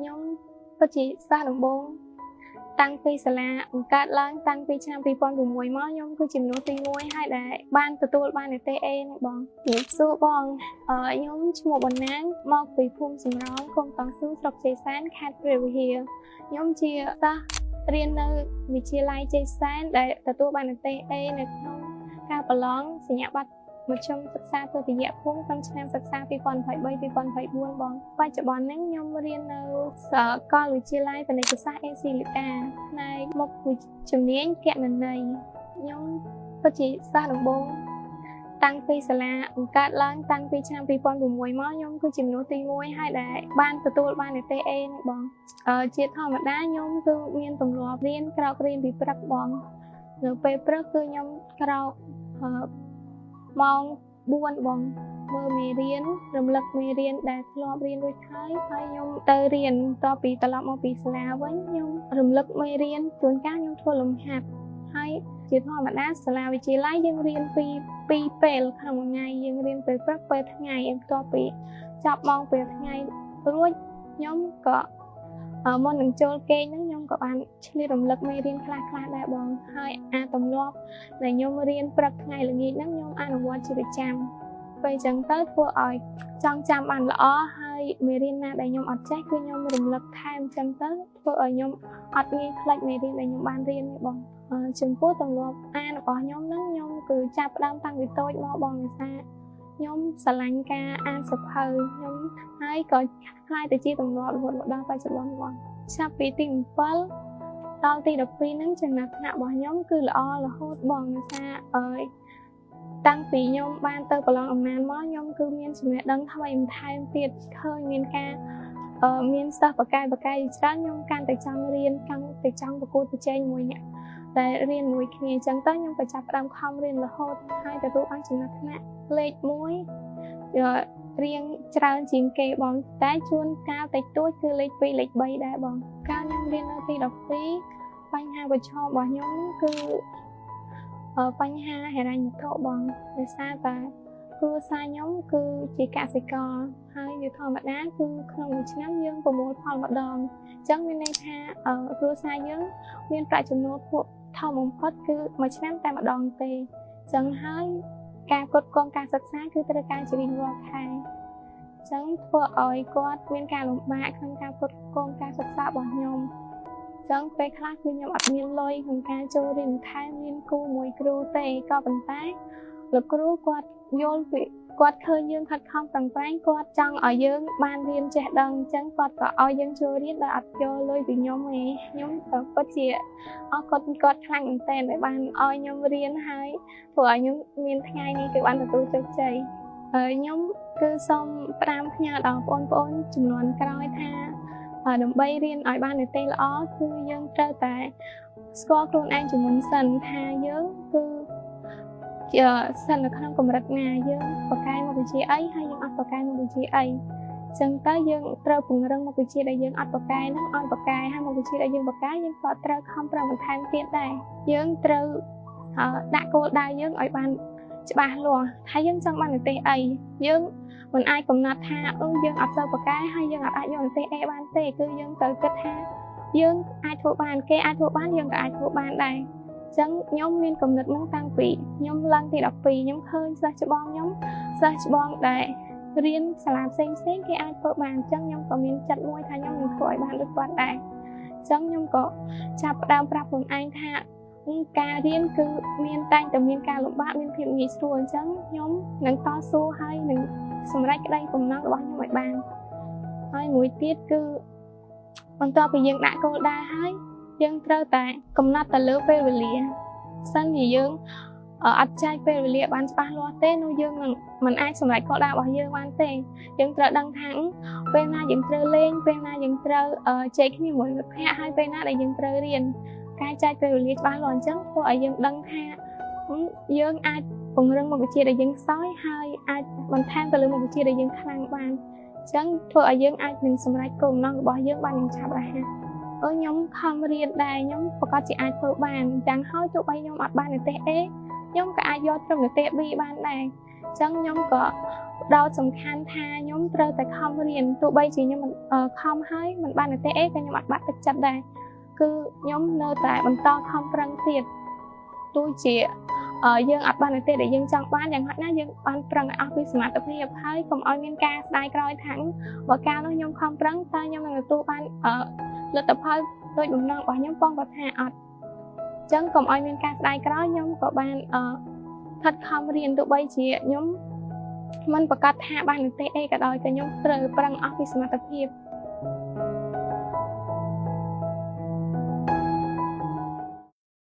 ខ្ញុំពិតជាសាសដំបូងតាំងពីសាលាបង្កើតឡើងតាំងពីឆ្នាំ2006មកខ្ញុំគឺជាមនុស្សទី1ហើយដែលបានទទួលបាននីតិ A នេះបងជំរាបសួរបងខ្ញុំឈ្មោះបណ្ណាងមកពីភូមិសំរោងឃុំតង់ស៊ូស្រុកជ័យសែនខេត្តព្រះវិហារខ្ញុំជាសិស្សរៀននៅវិទ្យាល័យជ័យសែនដែលទទួលបាននីតិ A នៅក្នុងការប្រឡងសញ្ញាបត្រមជ្ឈមសិក្សាទុតិយភូមិក្នុងឆ្នាំសិក្សា2023-2024បងបច្ចុប្បន្ននេះខ្ញុំរៀននៅសាកលវិទ្យាល័យពាណិជ្ជសាស្ត្រ AC លីតាផ្នែកមុខជំនាញគណនេយ្យខ្ញុំពិតជាសិស្សដំបូងតាំងពីសាលាបង្កើតឡើងតាំងពីឆ្នាំ2006មកខ្ញុំគឺជាមនុស្សទី1ហើយដែលបានទទួលបាននីតិ A នេះបងជាធម្មតាខ្ញុំគឺមានទម្លាប់រៀនក្រោករៀនពីព្រឹកបងនៅពេលព្រឹកគឺខ្ញុំក្រោកម៉ោង4បងមើលមេរៀនរំលឹកមេរៀនដែលធ្លាប់រៀនរួចហើយខ្ញុំទៅរៀនតពីត្រឡប់មកពីសាលាវិញខ្ញុំរំលឹកមេរៀនជួនកាលខ្ញុំធ្វើលំហាត់ហើយជាធម្មតាសាលាវិទ្យាល័យយើងរៀនពី2ពេលក្នុងមួយថ្ងៃយើងរៀនពេលព្រឹកពេលថ្ងៃបន្ទាប់ពីចប់ម៉ោងពេលថ្ងៃរួចខ្ញុំក៏មុននឹងចូលគេងហ្នឹងខ្ញុំក៏បានឆ្លៀតរំលឹកមេរៀនខ្លះៗដែរបងហើយទម្លាប់ដែលខ្ញុំរៀនព្រឹកថ្ងៃល្ងាចហ្នឹងខ្ញុំអនុវត្តជាប្រចាំពេលអញ្ចឹងទៅធ្វើឲ្យចងចាំបានល្អហើយមេរៀនណាដែលខ្ញុំអត់ចេះគឺខ្ញុំរំលឹកថែមអញ្ចឹងទៅធ្វើឲ្យខ្ញុំអត់ងាយខ្លាចមេរៀនដែលខ្ញុំបានរៀននេះបងចំពោះទម្លាប់អានរបស់ខ្ញុំហ្នឹងខ្ញុំគឺចាប់ផ្ដើមតាំងពីតូចមកបងវិសាខ្ញុំស្រឡាញ់ការអានសៀវភៅខ្ញុំហើយក៏ខ្លាយទៅជាទម្លាប់រហូតមកដល់បច្ចុប្បន្នបងចាប់ពីទី7ដល់ទី12ហ្នឹងចំណាត់ថ្នាក់របស់ខ្ញុំគឺល្អរហូតបងវិសាតាំងពីខ្ញុំបានទៅប្រឡងអំណាចមកខ្ញុំគឺមានចំណេះដឹងថ្មីបន្ថែមទៀតឃើញមានការមានសិស្សបកាយច្រើនខ្ញុំកាន់តែចង់រៀនកាន់តែចង់ប្រកួតប្រជែងមួយអ្នកតែរៀនមួយគ្នាអញ្ចឹងទៅខ្ញុំក៏ចាប់ផ្ដើមខំរៀនរហូតហើយទទួលបានចំណាត់ថ្នាក់លេខ1រៀងច្រើនជាងគេបងតែជួនកាលតិចតួចគឺលេខ2លេខ3ដែរបងកាលខ្ញុំរៀននៅទី12បញ្ហាប្រឈមរបស់ខ្ញុំគឺបញ្ហាហិរញ្ញវត្ថុបងដោយសារតែគ្រួសារខ្ញុំគឺជាកសិករហើយជាធម្មតាគឺក្នុងមួយឆ្នាំយើងប្រមូលផលម្ដងអញ្ចឹងមានន័យថាគ្រួសារយើងមានប្រាក់ចំណូលធំបំផុតគឺមួយឆ្នាំតែម្ដងទេអញ្ចឹងហើយការផ្គត់ផ្គង់ការសិក្សាគឺត្រូវការជារៀងរាល់ខែអញ្ចឹងធ្វើឲ្យគាត់មានការលំបាកក្នុងការផ្គត់ផ្គង់ការសិក្សារបស់ខ្ញុំអញ្ចឹងពេលខ្លះគឺខ្ញុំអត់មានលុយក្នុងការចូលរៀនថែមមានគូមួយគ្រូទេក៏ប៉ុន្តែលោកគ្រូគាត់យល់ពីគាត់ឃើញយើងខិតខំប្រឹងប្រែងគាត់ចង់ឲ្យយើងបានរៀនចេះដឹងអញ្ចឹងគាត់ក៏ឲ្យយើងចូលរៀនដោយអត់យកលុយពីខ្ញុំទេខ្ញុំក៏ពិតជាអរគុណគាត់ខ្លាំងមែនទែនដែលបានឲ្យខ្ញុំរៀនហើយធ្វើឲ្យខ្ញុំមានថ្ងៃនេះគឺបានទទួលជោគជ័យខ្ញុំគឺសូមផ្ដាំផ្ញើដល់បងប្អូនចំនួនក្រោយថាដើម្បីរៀនឲ្យបាននីតិល្អគឺយើងត្រូវតែស្គាល់ខ្លួនឯងជាមុនសិនថាយើងគឺជាសិននៅក្នុងកម្រិតណាយើងបកកាយមុខវិជ្ជាអីហើយយើងអត់បកកាយមុខវិជ្ជាអីចឹងទៅយើងត្រូវពង្រឹងមុខវិជ្ជាដែលយើងអត់បកកាយហ្នឹងឲ្យបកកាយហើយមុខវិជ្ជាដែលយើងបកកាយយើងក៏ត្រូវខំប្រឹងបន្ថែមទៀតដែរយើងត្រូវដាក់គោលដៅយើងឲ្យបានច្បាស់លាស់ថាយើងចង់បាននីតិអីយើងមិនអាចកំណត់ថាយើងអត់សូវបកកាយហើយយើងអាចយកនីតិ A បានទេគឺយើងត្រូវគិតថាយើងអាចធ្វើបានគេអាចធ្វើបានយើងក៏អាចធ្វើបានដែរចឹងខ្ញុំមានគំនិតហ្នឹងតាំងពីខ្ញុំឡើងទី12ខ្ញុំឃើញសិស្សច្បងដែលរៀនសាលាផ្សេងគេអាចធ្វើបានអញ្ចឹងខ្ញុំក៏មានចិត្តមួយថាខ្ញុំនឹងធ្វើឲ្យបានដូចគាត់ដែរអញ្ចឹងខ្ញុំក៏ចាប់ផ្ដើមប្រាប់ខ្លួនឯងថាការរៀនគឺមានតែងតែមានការលំបាកមានភាពងាយស្រួលអញ្ចឹងខ្ញុំនឹងតស៊ូហើយនឹងសម្រេចក្តីបំណងរបស់ខ្ញុំឲ្យបានហើយមួយទៀតគឺបន្ទាប់ពីយើងដាក់គោលដៅហើយយើងត្រូវតែកំណត់ទៅលើពេលវេលាសិនជាយើងអត់ចែកពេលវេលាបានច្បាស់លាស់ទេនោះយើងនឹងមិនអាចសម្រេចគោលដៅរបស់យើងបានទេយើងត្រូវដឹងថាពេលណាយើងត្រូវលេងពេលណាយើងត្រូវជែកគ្នាមួយមិត្តភក្តិហើយពេលណាដែលយើងត្រូវរៀនការចែកពេលវេលាច្បាស់លាស់អញ្ចឹងធ្វើឲ្យយើងដឹងថាយើងអាចពង្រឹងមុខវិជ្ជាដែលយើងខ្សោយហើយអាចបន្ថែមទៅលើមុខវិជ្ជាដែលយើងខ្លាំងបានអញ្ចឹងធ្វើឲ្យយើងអាចនឹងសម្រេចគោលបំណងរបស់យើងបានយ៉ាងឆាប់រហ័សខ្ញុំខំរៀនដែរខ្ញុំប្រកាសជាអាចធ្វើបានទាំងហើយទោះបីខ្ញុំអត់បាននីតិ A ខ្ញុំក៏អាចយកត្រឹមនីតិ B បានដែរអញ្ចឹងខ្ញុំក៏ ដោតសំខាន់ថាខ្ញុំត្រូវតែខំរៀនទោះបីជាខ្ញុំខំហើយមិនបានតែអីក៏ខ្ញុំអត់បាក់ទឹកចិត្តដែរគឺខ្ញុំនៅតែបន្តខំប្រឹងទៀតទោះជាយើងអត់បានតែដែលយើងចង់បានយ៉ាងហោចណាស់យើងបានប្រឹងអស់ពីសមត្ថភាពហើយកុំឲ្យមានការស្ដាយក្រោយថាបើកាលនោះខ្ញុំខំប្រឹងតើខ្ញុំនឹងទទួលបានលទ្ធផលដូចបំណងរបស់ខ្ញុំបងគាត់ថាអត់អញ្ចឹងកុំឲ្យមានការស្ដាយក្រោយខ្ញុំក៏បានខិតខំរៀនទោះបីជាខ្ញុំមិនប្រកាសថាបានតែអីក៏ដោយក៏ខ្ញុំត្រូវប្រឹងអស់ពីសមត្ថភាព